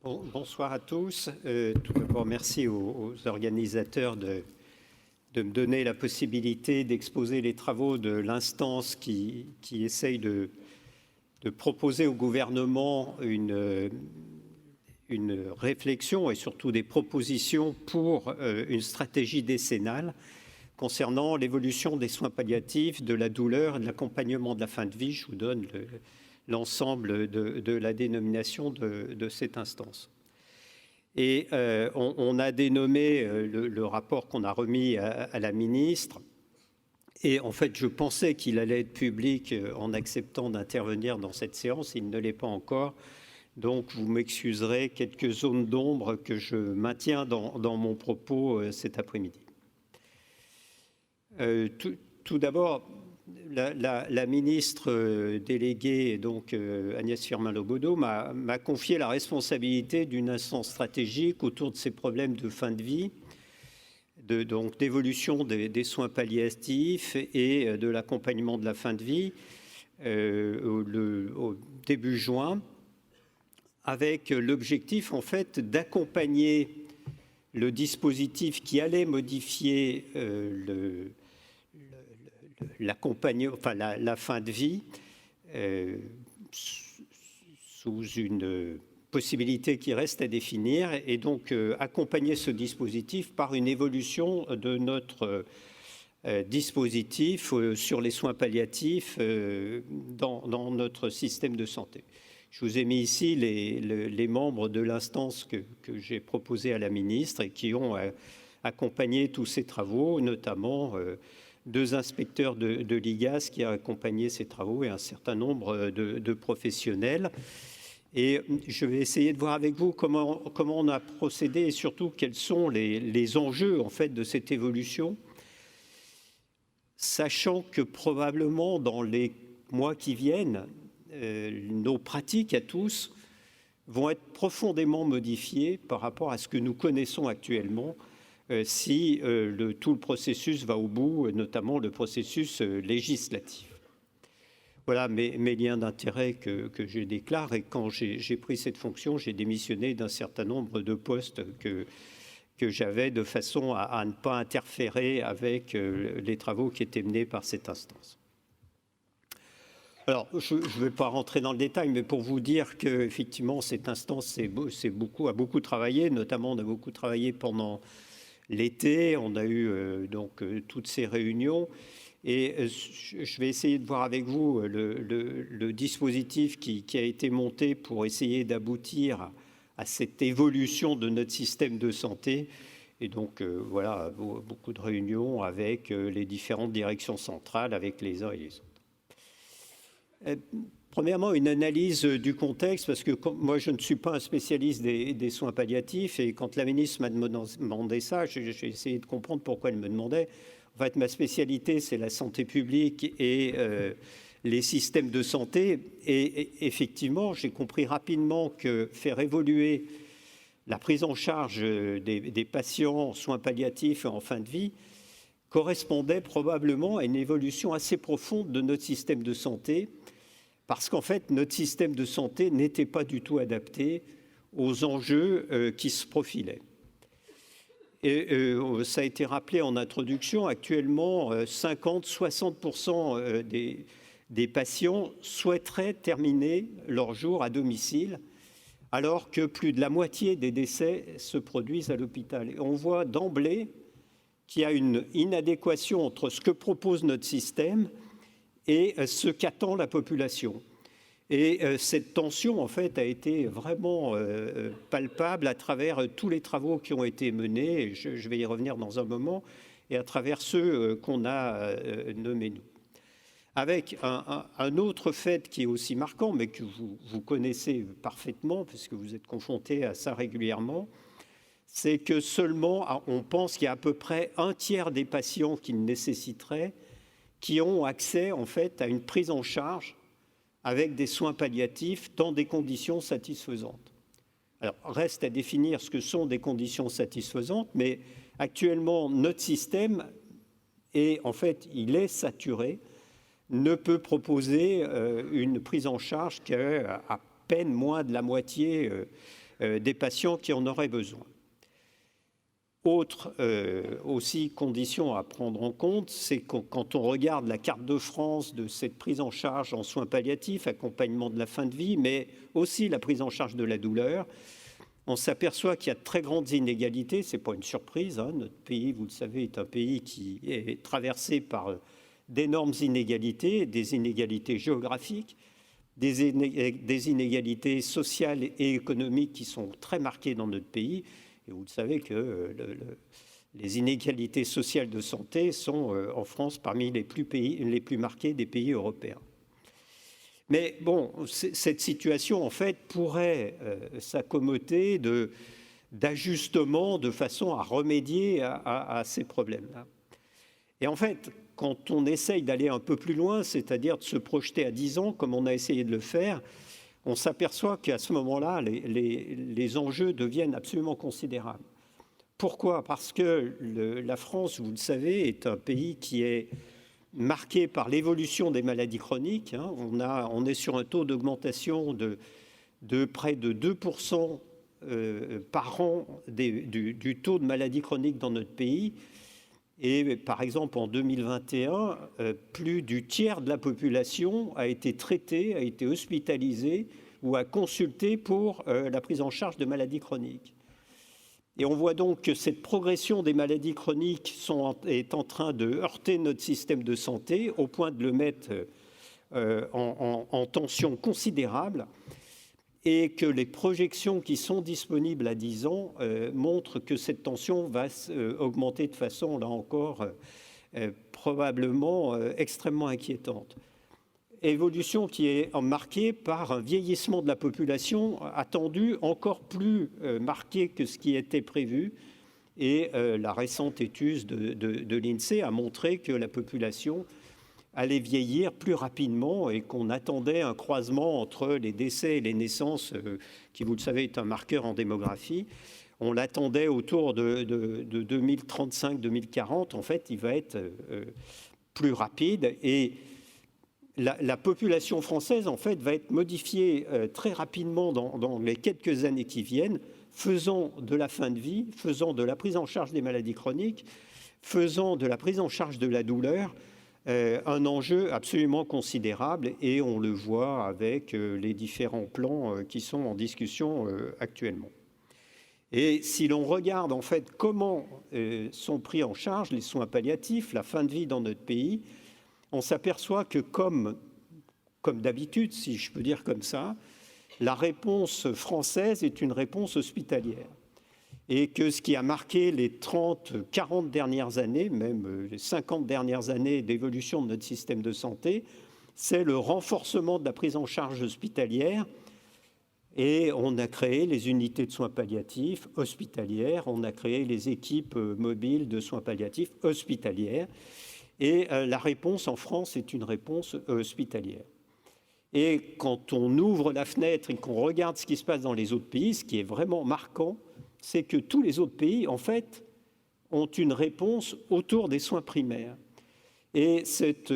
Bonsoir à tous. Tout d'abord, merci aux organisateurs de me donner la possibilité d'exposer les travaux de l'instance qui essaye de proposer au gouvernement une réflexion et surtout des propositions pour une stratégie décennale concernant l'évolution des soins palliatifs, de la douleur et de l'accompagnement de la fin de vie. Je vous donne l'ensemble de la dénomination de cette instance. Et on a dénommé le rapport qu'on a remis à la ministre. Et en fait, je pensais qu'il allait être public en acceptant d'intervenir dans cette séance. Il ne l'est pas encore. Donc, vous m'excuserez quelques zones d'ombre que je maintiens dans mon propos cet après-midi. Tout d'abord, la ministre déléguée, donc Agnès Firmin-Lebaudot, m'a confié la responsabilité d'une instance stratégique autour de ces problèmes de fin de vie, donc d'évolution des soins palliatifs et de l'accompagnement de la fin de vie au début juin, avec l'objectif en fait d'accompagner le dispositif qui allait modifier la fin de vie sous une possibilité qui reste à définir et donc accompagner ce dispositif par une évolution de notre dispositif sur les soins palliatifs dans notre système de santé. Je vous ai mis ici les membres de l'instance que j'ai proposée à la ministre et qui ont accompagné tous ces travaux, notamment 2 inspecteurs de l'IGAS qui ont accompagné ces travaux et un certain nombre de professionnels. Et je vais essayer de voir avec vous comment on a procédé et surtout quels sont les enjeux en fait de cette évolution, sachant que probablement dans les mois qui viennent, nos pratiques à tous vont être profondément modifiées par rapport à ce que nous connaissons actuellement si tout le processus va au bout, notamment le processus législatif. Voilà mes liens d'intérêt que je déclare et quand j'ai pris cette fonction, j'ai démissionné d'un certain nombre de postes que j'avais de façon à ne pas interférer avec les travaux qui étaient menés par cette instance. Alors, je ne vais pas rentrer dans le détail, mais pour vous dire qu'effectivement, cette instance a beaucoup travaillé, notamment on a beaucoup travaillé pendant l'été, on a eu donc toutes ces réunions et je vais essayer de voir avec vous le dispositif qui a été monté pour essayer d'aboutir à cette évolution de notre système de santé. Et donc, voilà, beaucoup de réunions avec les différentes directions centrales, avec les uns et les autres. Premièrement, une analyse du contexte, parce que moi, je ne suis pas un spécialiste des soins palliatifs, et quand la ministre m'a demandé ça, j'ai essayé de comprendre pourquoi elle me demandait. En fait, ma spécialité, c'est la santé publique et les systèmes de santé, et effectivement, j'ai compris rapidement que faire évoluer la prise en charge des patients en soins palliatifs en fin de vie correspondait probablement à une évolution assez profonde de notre système de santé, parce qu'en fait, notre système de santé n'était pas du tout adapté aux enjeux qui se profilaient. Et ça a été rappelé en introduction, actuellement, 50-60% des patients souhaiteraient terminer leur jour à domicile, alors que plus de la moitié des décès se produisent à l'hôpital. Et on voit d'emblée qu'il y a une inadéquation entre ce que propose notre système et ce qu'attend la population. Et cette tension, en fait, a été vraiment palpable à travers tous les travaux qui ont été menés, et je vais y revenir dans un moment, et à travers ceux qu'on a nommés nous. Avec un autre fait qui est aussi marquant, mais que vous connaissez parfaitement, puisque vous êtes confrontés à ça régulièrement, c'est que seulement, on pense qu'il y a à peu près un tiers des patients qui le nécessiteraient qui ont accès en fait à une prise en charge avec des soins palliatifs dans des conditions satisfaisantes. Alors, reste à définir ce que sont des conditions satisfaisantes, mais actuellement, notre système est, en fait, il est saturé, ne peut proposer une prise en charge qu'à peine moins de la moitié des patients qui en auraient besoin. Autre aussi condition à prendre en compte, c'est que quand on regarde la carte de France de cette prise en charge en soins palliatifs, accompagnement de la fin de vie, mais aussi la prise en charge de la douleur, on s'aperçoit qu'il y a de très grandes inégalités. Ce n'est pas une surprise, hein. Notre pays, vous le savez, est un pays qui est traversé par d'énormes inégalités, des inégalités géographiques, des inégalités sociales et économiques qui sont très marquées dans notre pays. Et vous le savez que les inégalités sociales de santé sont en France parmi les plus marquées des pays européens. Mais bon, cette situation en fait pourrait s'accommoder d'ajustements de façon à remédier à ces problèmes-là. Et en fait, quand on essaye d'aller un peu plus loin, c'est-à-dire de se projeter à 10 ans, comme on a essayé de le faire, on s'aperçoit qu'à ce moment-là, les enjeux deviennent absolument considérables. Pourquoi ? Parce que la France, vous le savez, est un pays qui est marqué par l'évolution des maladies chroniques. Hein. On est sur un taux d'augmentation de près de 2% par an du taux de maladies chroniques dans notre pays. Et par exemple, en 2021, plus du tiers de la population a été traitée, a été hospitalisée ou a consulté pour la prise en charge de maladies chroniques. Et on voit donc que cette progression des maladies chroniques est en train de heurter notre système de santé au point de le mettre en tension considérable, et que les projections qui sont disponibles à 10 ans montrent que cette tension va augmenter de façon, là encore, probablement extrêmement inquiétante. Évolution qui est marquée par un vieillissement de la population attendu encore plus marqué que ce qui était prévu. Et la récente étude de l'INSEE a montré que la population allait vieillir plus rapidement et qu'on attendait un croisement entre les décès et les naissances, qui, vous le savez, est un marqueur en démographie. On l'attendait autour de 2035-2040. En fait, il va être plus rapide. Et la population française, en fait, va être modifiée très rapidement dans les quelques années qui viennent, faisant de la fin de vie, faisant de la prise en charge des maladies chroniques, faisant de la prise en charge de la douleur, un enjeu absolument considérable, et on le voit avec les différents plans qui sont en discussion actuellement. Et si l'on regarde en fait comment sont pris en charge les soins palliatifs, la fin de vie dans notre pays, on s'aperçoit que comme d'habitude, si je peux dire comme ça, la réponse française est une réponse hospitalière. Et que ce qui a marqué les 30, 40 dernières années, même les 50 dernières années d'évolution de notre système de santé, c'est le renforcement de la prise en charge hospitalière. Et on a créé les unités de soins palliatifs hospitalières, on a créé les équipes mobiles de soins palliatifs hospitalières. Et la réponse en France est une réponse hospitalière. Et quand on ouvre la fenêtre et qu'on regarde ce qui se passe dans les autres pays, ce qui est vraiment marquant, c'est que tous les autres pays, en fait, ont une réponse autour des soins primaires. Et cette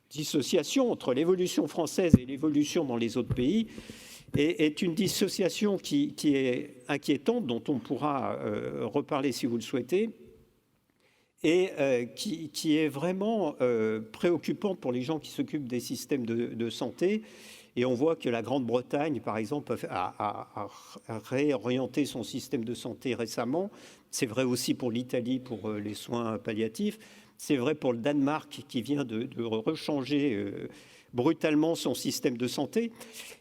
dissociation entre l'évolution française et l'évolution dans les autres pays est une dissociation qui est inquiétante, dont on pourra reparler si vous le souhaitez, et qui est vraiment préoccupante pour les gens qui s'occupent des systèmes de santé. Et on voit que la Grande-Bretagne, par exemple, a réorienté son système de santé récemment. C'est vrai aussi pour l'Italie, pour les soins palliatifs. C'est vrai pour le Danemark, qui vient de rechanger brutalement son système de santé.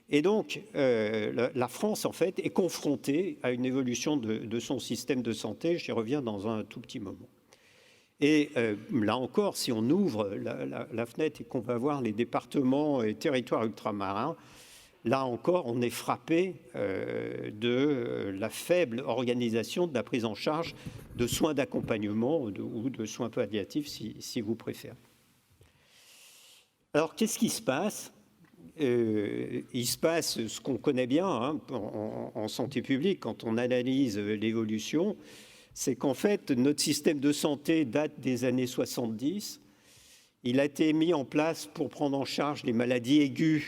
Et donc, la France, en fait, est confrontée à une évolution de son système de santé. J'y reviens dans un tout petit moment. Et là encore, si on ouvre la fenêtre et qu'on va voir les départements et territoires ultramarins, là encore, on est frappé de la faible organisation de la prise en charge de soins d'accompagnement ou de soins palliatifs, si vous préférez. Alors, qu'est-ce qui se passe ? Il se passe ce qu'on connaît bien hein, en santé publique quand on analyse l'évolution. C'est qu'en fait, notre système de santé date des années 70. Il a été mis en place pour prendre en charge les maladies aiguës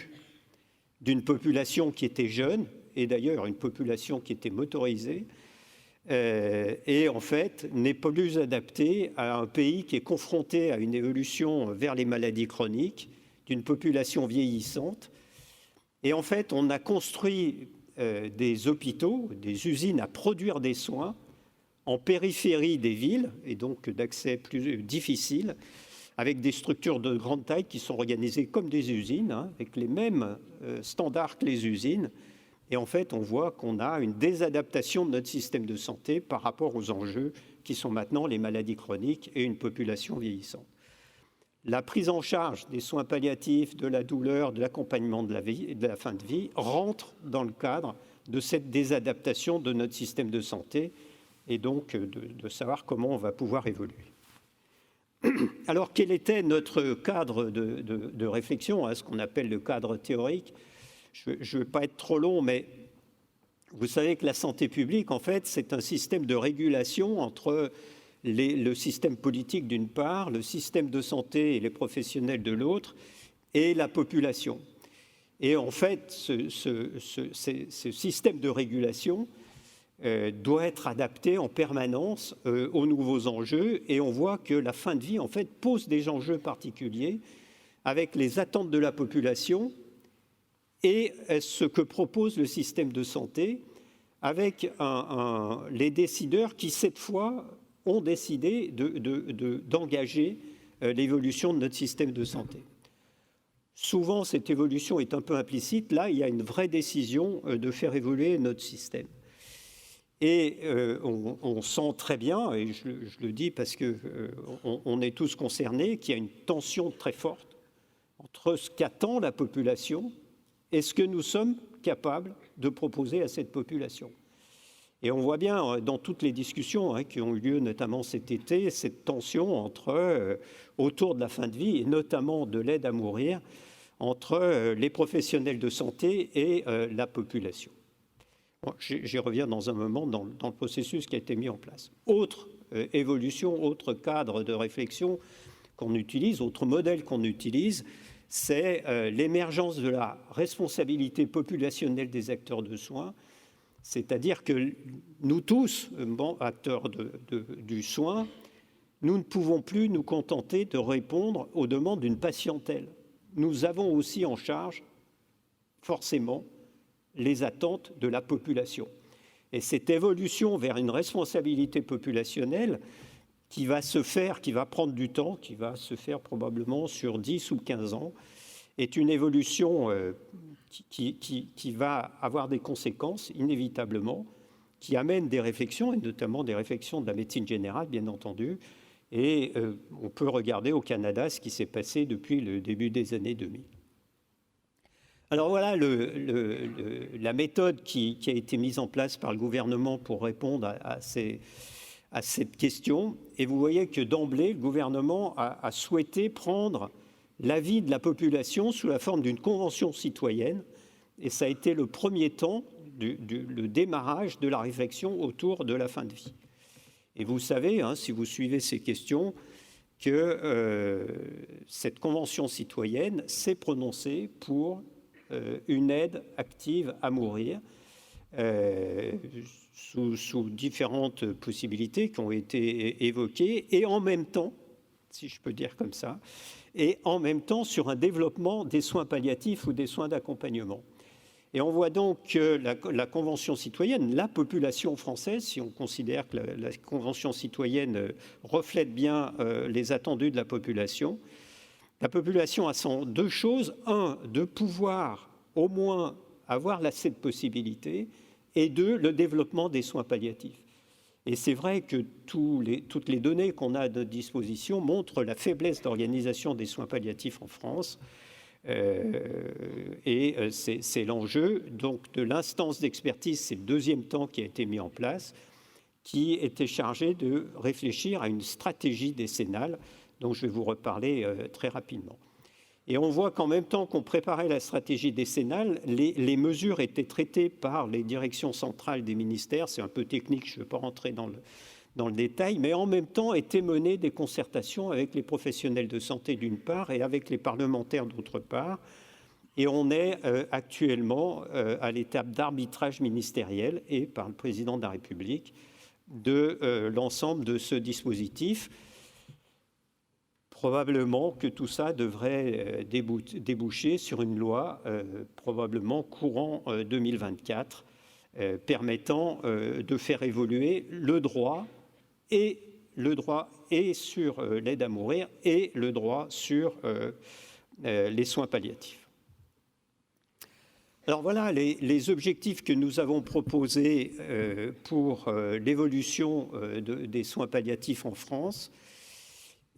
d'une population qui était jeune et d'ailleurs une population qui était motorisée, et en fait n'est plus adaptée à un pays qui est confronté à une évolution vers les maladies chroniques, d'une population vieillissante. Et en fait, on a construit des hôpitaux, des usines à produire des soins en périphérie des villes, et donc d'accès plus difficile, avec des structures de grande taille qui sont organisées comme des usines, avec les mêmes standards que les usines. Et en fait, on voit qu'on a une désadaptation de notre système de santé par rapport aux enjeux qui sont maintenant les maladies chroniques et une population vieillissante. La prise en charge des soins palliatifs, de la douleur, de l'accompagnement de la fin de vie rentre dans le cadre de cette désadaptation de notre système de santé et donc de savoir comment on va pouvoir évoluer. Alors, quel était notre cadre de réflexion, ce qu'on appelle le cadre théorique? Je ne vais pas être trop long, mais vous savez que la santé publique, en fait, c'est un système de régulation entre le système politique d'une part, le système de santé et les professionnels de l'autre, et la population. Et en fait, ce système de régulation doit être adapté en permanence aux nouveaux enjeux, et on voit que la fin de vie, en fait, pose des enjeux particuliers avec les attentes de la population et ce que propose le système de santé, avec les décideurs qui, cette fois, ont décidé d'engager l'évolution de notre système de santé. Souvent, cette évolution est un peu implicite. Là, il y a une vraie décision de faire évoluer notre système. Et on sent très bien, et je le dis parce qu'on est tous concernés, qu'il y a une tension très forte entre ce qu'attend la population et ce que nous sommes capables de proposer à cette population. Et on voit bien dans toutes les discussions qui ont eu lieu, notamment cet été, cette tension autour de la fin de vie, et notamment de l'aide à mourir, entre les professionnels de santé et la population. Bon, j'y reviens dans un moment dans le processus qui a été mis en place. Autre évolution, autre cadre de réflexion qu'on utilise, autre modèle qu'on utilise, c'est l'émergence de la responsabilité populationnelle des acteurs de soins, c'est-à-dire que nous tous, acteurs du soin, nous ne pouvons plus nous contenter de répondre aux demandes d'une patientèle. Nous avons aussi en charge, forcément, les attentes de la population. Et cette évolution vers une responsabilité populationnelle qui va se faire, qui va prendre du temps, qui va se faire probablement sur 10 ou 15 ans, est une évolution qui va avoir des conséquences inévitablement, qui amène des réflexions, et notamment des réflexions de la médecine générale, bien entendu. Et on peut regarder au Canada ce qui s'est passé depuis le début des années 2000. Alors voilà la méthode qui a été mise en place par le gouvernement pour répondre à cette question. Et vous voyez que d'emblée, le gouvernement a souhaité prendre l'avis de la population sous la forme d'une convention citoyenne. Et ça a été le premier temps, le démarrage de la réflexion autour de la fin de vie. Et vous savez, si vous suivez ces questions, que cette convention citoyenne s'est prononcée pour une aide active à mourir sous différentes possibilités qui ont été évoquées, et en même temps, si je peux dire comme ça, et en même temps sur un développement des soins palliatifs ou des soins d'accompagnement. Et on voit donc que la Convention citoyenne, la population française, si on considère que la Convention citoyenne reflète bien les attendus de la population a deux choses. Un, de pouvoir au moins avoir cette possibilité, et deux, le développement des soins palliatifs. Et c'est vrai que toutes les données qu'on a à notre disposition montrent la faiblesse d'organisation des soins palliatifs en France. Et c'est l'enjeu donc de l'instance d'expertise, c'est le deuxième temps qui a été mis en place, qui était chargé de réfléchir à une stratégie décennale dont je vais vous reparler très rapidement. Et on voit qu'en même temps qu'on préparait la stratégie décennale, les mesures étaient traitées par les directions centrales des ministères. C'est un peu technique, je ne vais pas rentrer dans le détail, mais en même temps étaient menées des concertations avec les professionnels de santé d'une part et avec les parlementaires d'autre part, Et on est actuellement à l'étape d'arbitrage ministériel et par le président de la République de l'ensemble de ce dispositif. Probablement que tout ça devrait déboucher sur une loi probablement courant 2024 permettant de faire évoluer le droit et sur l'aide à mourir et le droit sur les soins palliatifs. Alors voilà les objectifs que nous avons proposés pour l'évolution des soins palliatifs en France.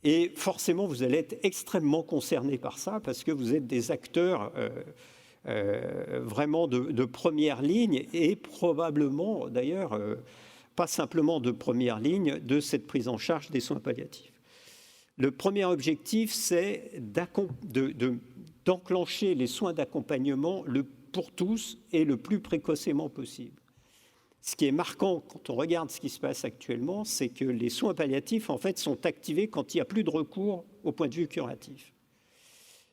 Et forcément, vous allez être extrêmement concernés par ça parce que vous êtes des acteurs vraiment de première ligne et probablement, d'ailleurs, pas simplement de première ligne de cette prise en charge des soins palliatifs. Le premier objectif, c'est d'enclencher les soins d'accompagnement pour tous et le plus précocement possible. Ce qui est marquant quand on regarde ce qui se passe actuellement, c'est que les soins palliatifs, en fait, sont activés quand il n'y a plus de recours au point de vue curatif.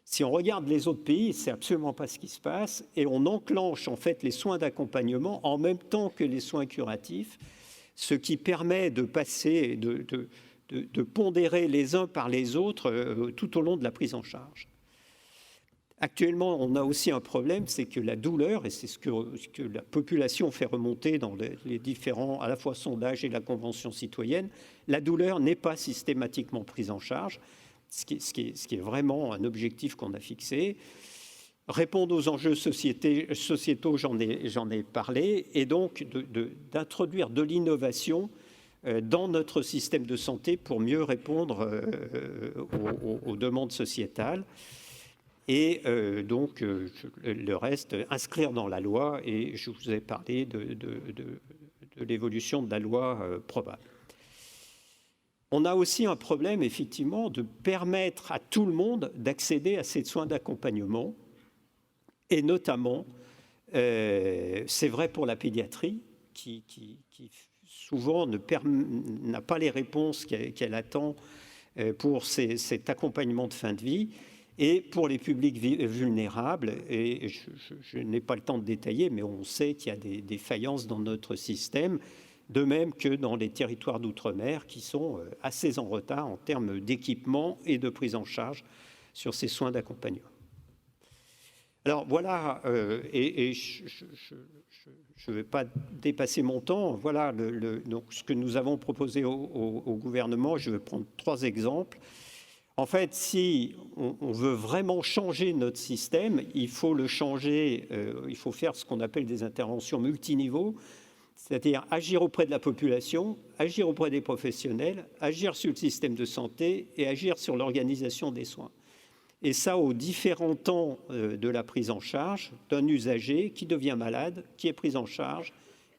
Si on regarde les autres pays, c'est absolument pas ce qui se passe, et on enclenche en fait les soins d'accompagnement en même temps que les soins curatifs, ce qui permet de passer, de pondérer les uns par les autres tout au long de la prise en charge. Actuellement, on a aussi un problème, c'est que la douleur, et c'est ce que la population fait remonter dans les différents, à la fois sondages et la Convention citoyenne, la douleur n'est pas systématiquement prise en charge, ce qui est vraiment un objectif qu'on a fixé. Répondre aux enjeux sociétaux, j'en ai parlé, et donc d'introduire de l'innovation dans notre système de santé pour mieux répondre aux demandes sociétales. Et donc, le reste, inscrire dans la loi, et je vous ai parlé de l'évolution de la loi probable. On a aussi un problème, effectivement, de permettre à tout le monde d'accéder à ces soins d'accompagnement, et notamment, c'est vrai pour la pédiatrie, qui souvent n'a pas les réponses qu'elle attend pour cet accompagnement de fin de vie, et pour les publics vulnérables, et je n'ai pas le temps de détailler, mais on sait qu'il y a des défaillances dans notre système, de même que dans les territoires d'outre-mer qui sont assez en retard en termes d'équipement et de prise en charge sur ces soins d'accompagnement. Alors voilà, et je ne vais pas dépasser mon temps, voilà donc ce que nous avons proposé au gouvernement. Je vais prendre 3 exemples. En fait, si on veut vraiment changer notre système, il faut le changer, il faut faire ce qu'on appelle des interventions multiniveaux, c'est-à-dire agir auprès de la population, agir auprès des professionnels, agir sur le système de santé et agir sur l'organisation des soins. Et ça aux différents temps de la prise en charge d'un usager qui devient malade, qui est pris en charge,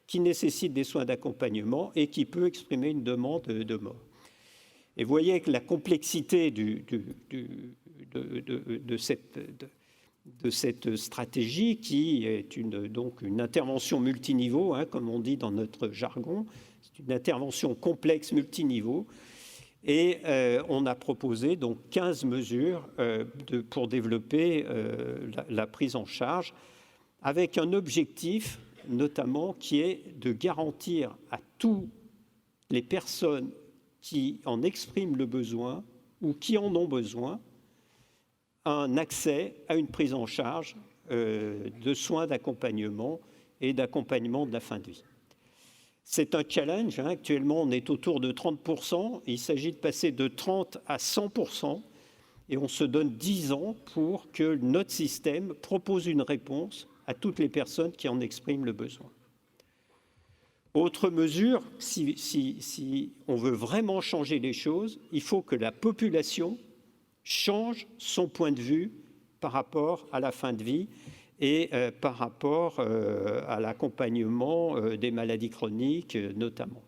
qui nécessite des soins d'accompagnement et qui peut exprimer une demande de mort. Et vous voyez que la complexité de cette stratégie, qui est donc une intervention multiniveau, comme on dit dans notre jargon, c'est une intervention complexe multiniveau. Et on a proposé donc 15 mesures pour développer la prise en charge, avec un objectif notamment qui est de garantir à toutes les personnes qui en expriment le besoin ou qui en ont besoin, un accès à une prise en charge de soins d'accompagnement et d'accompagnement de la fin de vie. C'est un challenge, actuellement on est autour de 30%, il s'agit de passer de 30 à 100%, et on se donne 10 ans pour que notre système propose une réponse à toutes les personnes qui en expriment le besoin. Autre mesure, si on veut vraiment changer les choses, il faut que la population change son point de vue par rapport à la fin de vie et par rapport à l'accompagnement des maladies chroniques notamment.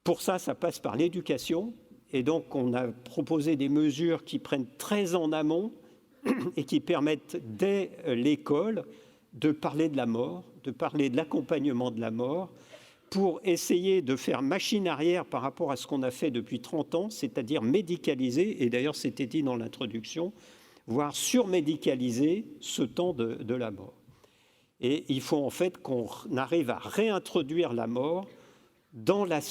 Pour ça, ça passe par l'éducation, et donc on a proposé des mesures qui prennent très en amont et qui permettent dès l'école de parler de la mort, de parler de l'accompagnement de la mort, pour essayer de faire machine arrière par rapport à ce qu'on a fait depuis 30 ans, c'est-à-dire médicaliser, et d'ailleurs c'était dit dans l'introduction, voire surmédicaliser ce temps de la mort. Et il faut en fait qu'on arrive à réintroduire la mort dans la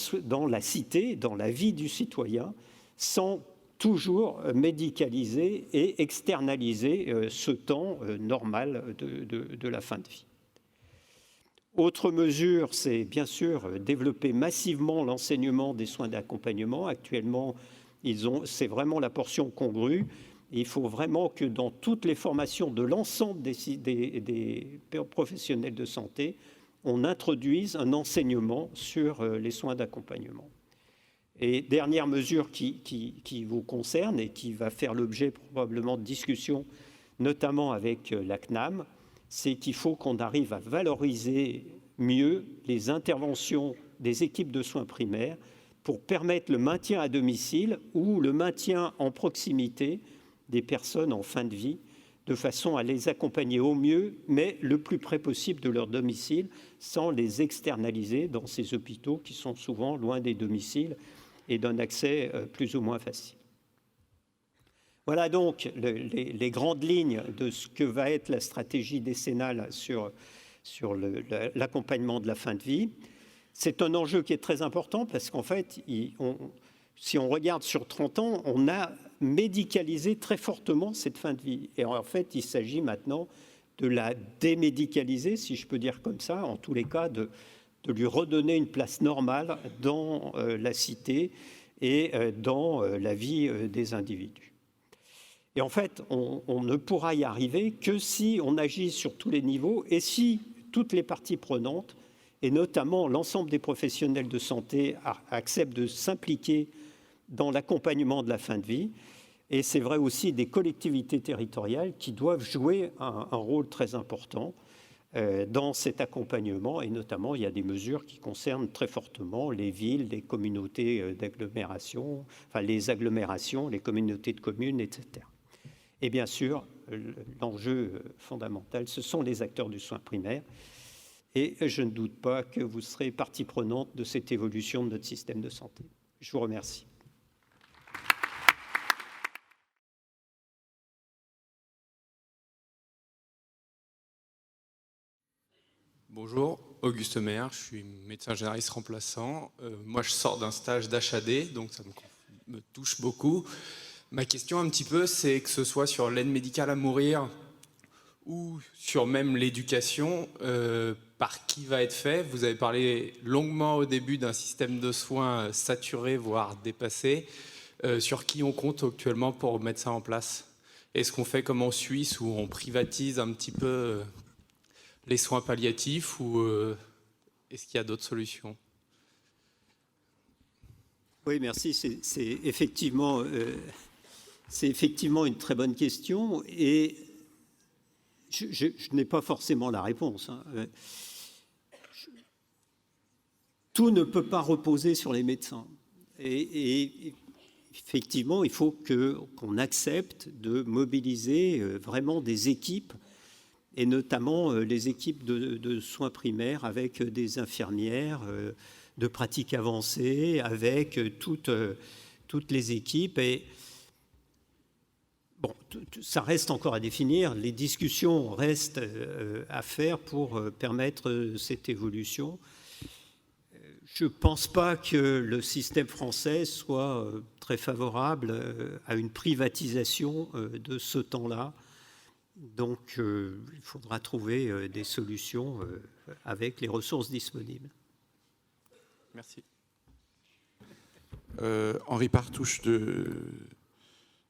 cité, dans la vie du citoyen, sans toujours médicaliser et externaliser ce temps normal de la fin de vie. Autre mesure, c'est bien sûr développer massivement l'enseignement des soins d'accompagnement. Actuellement, c'est vraiment la portion congrue. Il faut vraiment que dans toutes les formations de l'ensemble des professionnels de santé, on introduise un enseignement sur les soins d'accompagnement. Et dernière mesure qui vous concerne et qui va faire l'objet probablement de discussions, notamment avec la CNAM, c'est qu'il faut qu'on arrive à valoriser mieux les interventions des équipes de soins primaires pour permettre le maintien à domicile ou le maintien en proximité des personnes en fin de vie, de façon à les accompagner au mieux, mais le plus près possible de leur domicile, sans les externaliser dans ces hôpitaux qui sont souvent loin des domiciles et d'un accès plus ou moins facile. Voilà donc les grandes lignes de ce que va être la stratégie décennale sur l'accompagnement de la fin de vie. C'est un enjeu qui est très important parce qu'en fait, si on regarde sur 30 ans, on a médicalisé très fortement cette fin de vie. Et en fait, il s'agit maintenant de la démédicaliser, si je peux dire comme ça, en tous les cas, de lui redonner une place normale dans la cité et dans la vie des individus. Et en fait, on ne pourra y arriver que si on agit sur tous les niveaux et si toutes les parties prenantes, et notamment l'ensemble des professionnels de santé, acceptent de s'impliquer dans l'accompagnement de la fin de vie. Et c'est vrai aussi des collectivités territoriales qui doivent jouer un rôle très important dans cet accompagnement. Et notamment, il y a des mesures qui concernent très fortement les villes, les communautés d'agglomération, enfin les agglomérations, les communautés de communes, etc. Et bien sûr, l'enjeu fondamental, ce sont les acteurs du soin primaire. Et je ne doute pas que vous serez partie prenante de cette évolution de notre système de santé. Je vous remercie. Bonjour, Auguste Maire, je suis médecin généraliste remplaçant. Moi, je sors d'un stage d'HAD, donc ça me touche beaucoup. Ma question un petit peu, c'est que ce soit sur l'aide médicale à mourir ou sur même l'éducation, par qui va être fait. Vous avez parlé longuement au début d'un système de soins saturé, voire dépassé. Sur qui on compte actuellement pour mettre ça en place? Est-ce qu'on fait comme en Suisse où on privatise un petit peu les soins palliatifs ou est-ce qu'il y a d'autres solutions? Oui, merci. C'est effectivement une très bonne question et je n'ai pas forcément la réponse. Tout ne peut pas reposer sur les médecins. Et effectivement, il faut qu'on accepte de mobiliser vraiment des équipes, et notamment les équipes de soins primaires avec des infirmières de pratique avancée, avec toutes les équipes. Et bon, ça reste encore à définir. Les discussions restent à faire pour permettre cette évolution. Je ne pense pas que le système français soit très favorable à une privatisation de ce temps-là. Donc, il faudra trouver des solutions avec les ressources disponibles. Merci. Henri Partouche,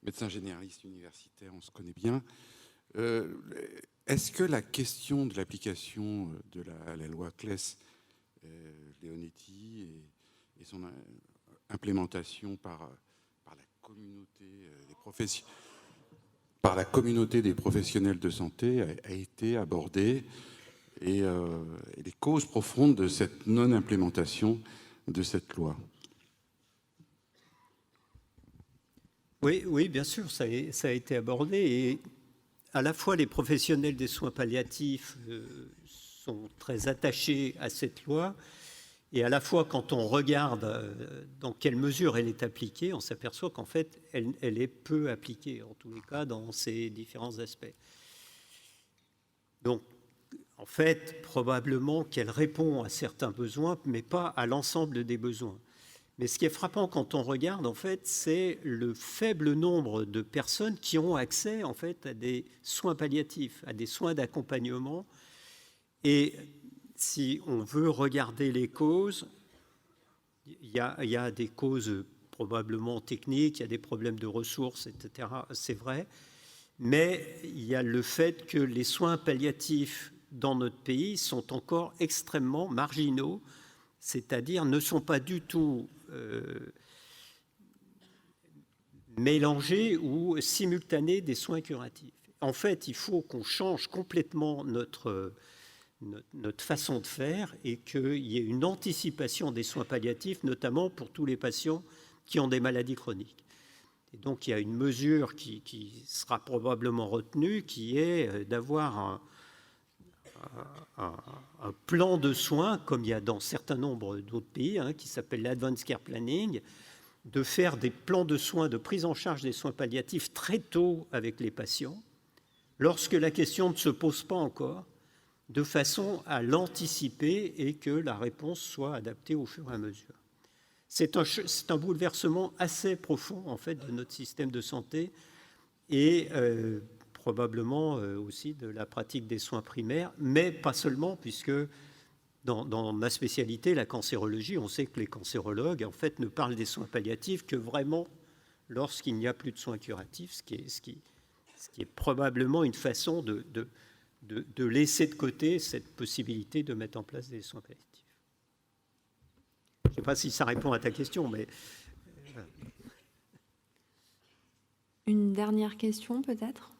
médecin généraliste universitaire, on se connaît bien. Est-ce que la question de l'application de la loi Claes Leonetti et son implémentation par la communauté des professionnels de santé a été abordée et les causes profondes de cette non-implémentation de cette loi? Oui, bien sûr, ça a été abordé. Et à la fois, les professionnels des soins palliatifs sont très attachés à cette loi Et à la fois, quand on regarde dans quelle mesure elle est appliquée, on s'aperçoit qu'en fait, elle est peu appliquée, en tous les cas, dans ces différents aspects. Donc, en fait, probablement qu'elle répond à certains besoins, mais pas à l'ensemble des besoins. Mais ce qui est frappant quand on regarde, en fait, c'est le faible nombre de personnes qui ont accès, en fait, à des soins palliatifs, à des soins d'accompagnement. Et si on veut regarder les causes, il y a des causes probablement techniques, il y a des problèmes de ressources, etc. C'est vrai. Mais il y a le fait que les soins palliatifs dans notre pays sont encore extrêmement marginaux, c'est-à-dire ne sont pas du tout mélangés ou simultanés des soins curatifs. En fait, il faut qu'on change complètement notre façon de faire et qu'il y ait une anticipation des soins palliatifs, notamment pour tous les patients qui ont des maladies chroniques. Et donc, il y a une mesure qui sera probablement retenue, qui est d'avoir un plan de soins, comme il y a dans certains nombres d'autres pays, qui s'appelle l'Advanced Care Planning, de faire des plans de soins, de prise en charge des soins palliatifs très tôt avec les patients, lorsque la question ne se pose pas encore, de façon à l'anticiper et que la réponse soit adaptée au fur et à mesure. C'est un bouleversement assez profond, en fait, de notre système de santé et probablement aussi de la pratique des soins primaires, mais pas seulement, puisque dans ma spécialité, la cancérologie, on sait que les cancérologues, en fait, ne parlent des soins palliatifs que vraiment lorsqu'il n'y a plus de soins curatifs, ce qui est probablement une façon de laisser de côté cette possibilité de mettre en place des soins palliatifs. Je ne sais pas si ça répond à ta question, mais... Une dernière question, peut-être ?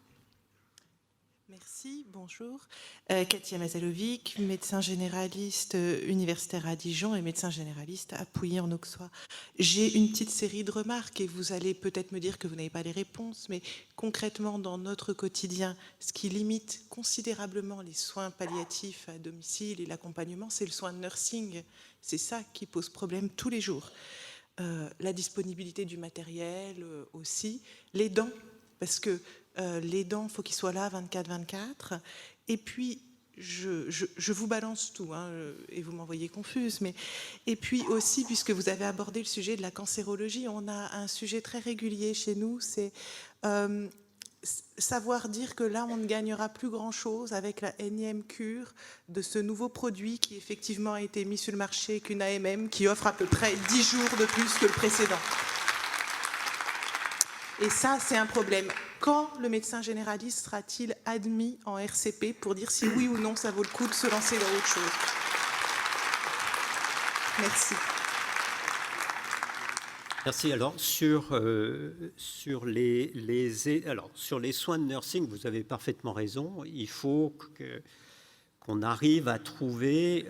Merci, bonjour. Katia Mazalovic, médecin généraliste universitaire à Dijon et médecin généraliste à Pouilly-en-Auxois. J'ai une petite série de remarques et vous allez peut-être me dire que vous n'avez pas les réponses, mais concrètement dans notre quotidien, ce qui limite considérablement les soins palliatifs à domicile et l'accompagnement, c'est le soin de nursing. C'est ça qui pose problème tous les jours. La disponibilité du matériel aussi, les dents, parce que les dents, il faut qu'ils soient là 24/24. Et puis, je vous balance tout, et vous m'envoyez confuse. Et puis aussi, puisque vous avez abordé le sujet de la cancérologie, on a un sujet très régulier chez nous, c'est savoir dire que là, on ne gagnera plus grand-chose avec la énième cure de ce nouveau produit qui effectivement a été mis sur le marché, qu'une AMM, qui offre à peu près 10 jours de plus que le précédent. Et ça, c'est un problème. Quand le médecin généraliste sera-t-il admis en RCP pour dire si oui ou non ça vaut le coup de se lancer dans autre chose? Merci. Merci. Alors, sur les soins de nursing, vous avez parfaitement raison. Il faut qu'on arrive à trouver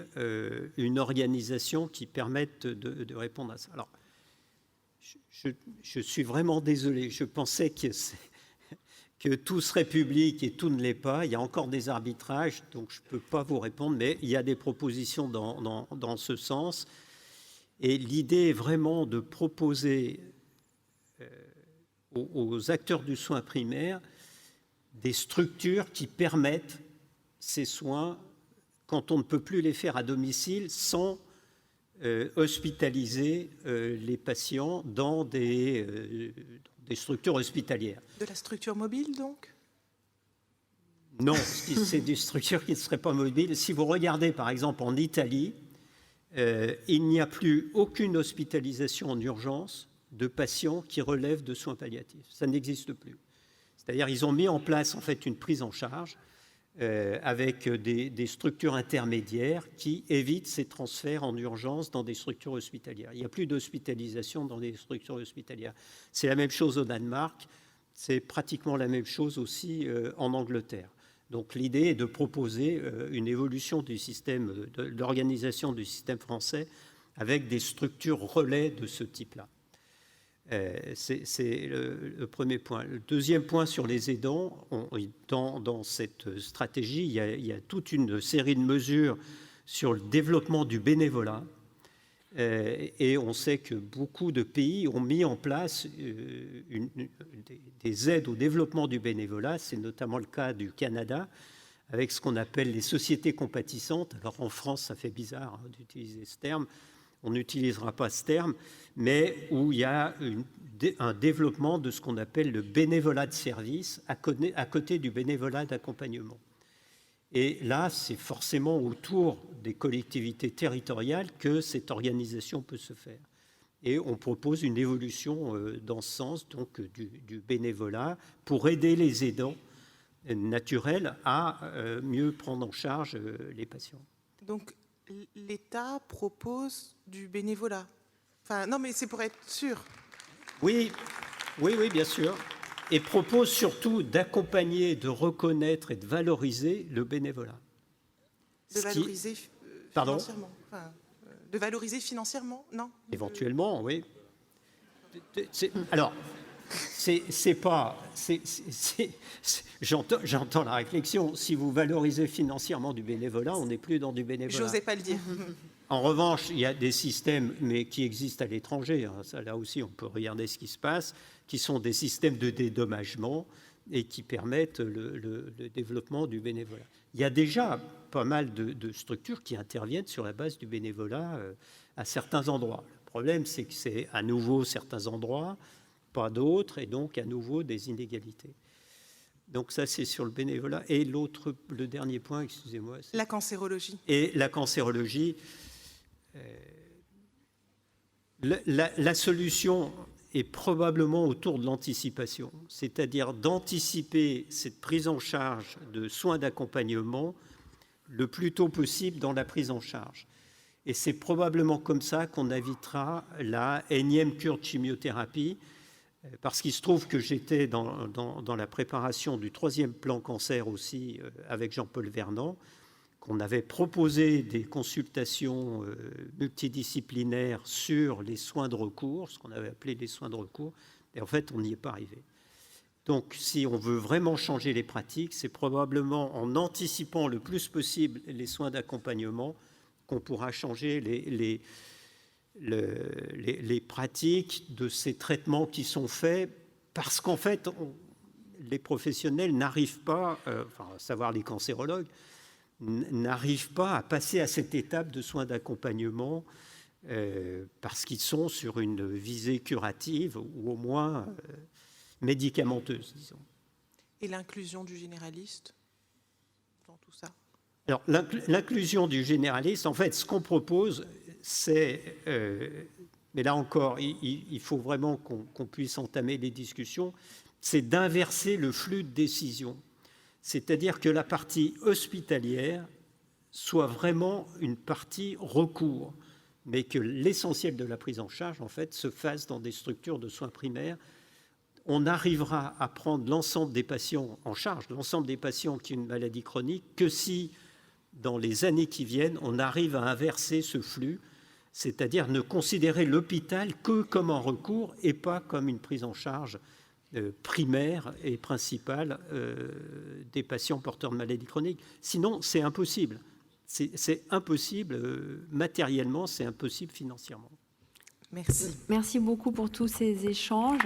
une organisation qui permette de répondre à ça. Alors, je suis vraiment désolé. Je pensais que tout serait public et tout ne l'est pas. Il y a encore des arbitrages, donc je ne peux pas vous répondre, mais il y a des propositions dans ce sens. Et l'idée est vraiment de proposer aux acteurs du soin primaire des structures qui permettent ces soins quand on ne peut plus les faire à domicile sans hospitaliser les patients dans des structures hospitalières. De la structure mobile, donc ? Non, c'est des structures qui ne seraient pas mobiles. Si vous regardez, par exemple, en Italie, il n'y a plus aucune hospitalisation en urgence de patients qui relèvent de soins palliatifs. Ça n'existe plus. C'est-à-dire ils ont mis en place, en fait, une prise en charge avec des structures intermédiaires qui évitent ces transferts en urgence dans des structures hospitalières. Il n'y a plus d'hospitalisation dans des structures hospitalières. C'est la même chose au Danemark, c'est pratiquement la même chose aussi en Angleterre. Donc l'idée est de proposer une évolution du système, de l'organisation du système français avec des structures relais de ce type-là. C'est le premier point. Le deuxième point sur les aidants, dans cette stratégie, il y a toute une série de mesures sur le développement du bénévolat. Et on sait que beaucoup de pays ont mis en place des aides au développement du bénévolat. C'est notamment le cas du Canada, avec ce qu'on appelle les sociétés compatissantes. Alors en France, ça fait bizarre d'utiliser ce terme. On n'utilisera pas ce terme, mais où il y a un développement de ce qu'on appelle le bénévolat de service à côté du bénévolat d'accompagnement. Et là, c'est forcément autour des collectivités territoriales que cette organisation peut se faire. Et on propose une évolution dans ce sens, donc du bénévolat, pour aider les aidants naturels à mieux prendre en charge les patients. Donc, l'État propose du bénévolat. Enfin, non, mais c'est pour être sûr. Oui, bien sûr. Et propose surtout d'accompagner, de reconnaître et de valoriser le bénévolat. De valoriser financièrement. Enfin, de valoriser financièrement, non? Éventuellement, oui. Alors, c'est pas... J'entends la réflexion. Si vous valorisez financièrement du bénévolat, on n'est plus dans du bénévolat. J'osais pas le dire. En revanche, il y a des systèmes, mais qui existent à l'étranger. Ça, là aussi, on peut regarder ce qui se passe, qui sont des systèmes de dédommagement et qui permettent le développement du bénévolat. Il y a déjà pas mal de structures qui interviennent sur la base du bénévolat à certains endroits. Le problème, c'est que c'est à nouveau certains endroits, pas d'autres, et donc à nouveau des inégalités. Donc ça, c'est sur le bénévolat. Et le dernier point, excusez-moi. La cancérologie. Et la cancérologie, la solution est probablement autour de l'anticipation, c'est-à-dire d'anticiper cette prise en charge de soins d'accompagnement le plus tôt possible dans la prise en charge. Et c'est probablement comme ça qu'on évitera la énième cure de chimiothérapie, parce qu'il se trouve que j'étais dans la préparation du 3e plan cancer aussi avec Jean-Paul Vernant, qu'on avait proposé des consultations multidisciplinaires sur les soins de recours, ce qu'on avait appelé les soins de recours, et en fait, on n'y est pas arrivé. Donc, si on veut vraiment changer les pratiques, c'est probablement en anticipant le plus possible les soins d'accompagnement qu'on pourra changer les pratiques de ces traitements qui sont faits, parce qu'en fait, les professionnels n'arrivent pas, enfin, à savoir les cancérologues, n'arrivent pas à passer à cette étape de soins d'accompagnement parce qu'ils sont sur une visée curative ou au moins médicamenteuse, disons. Et l'inclusion du généraliste dans tout ça? Alors, l'inclusion du généraliste, en fait, ce qu'on propose, c'est... mais là encore, il faut vraiment qu'on puisse entamer des discussions, c'est d'inverser le flux de décision. C'est-à-dire que la partie hospitalière soit vraiment une partie recours, mais que l'essentiel de la prise en charge, en fait, se fasse dans des structures de soins primaires. On arrivera à prendre l'ensemble des patients en charge, l'ensemble des patients qui ont une maladie chronique, que si, dans les années qui viennent, on arrive à inverser ce flux, c'est-à-dire ne considérer l'hôpital que comme un recours et pas comme une prise en charge primaire et principale des patients porteurs de maladies chroniques. Sinon, c'est impossible. C'est impossible matériellement, c'est impossible financièrement. Merci. Merci beaucoup pour tous ces échanges.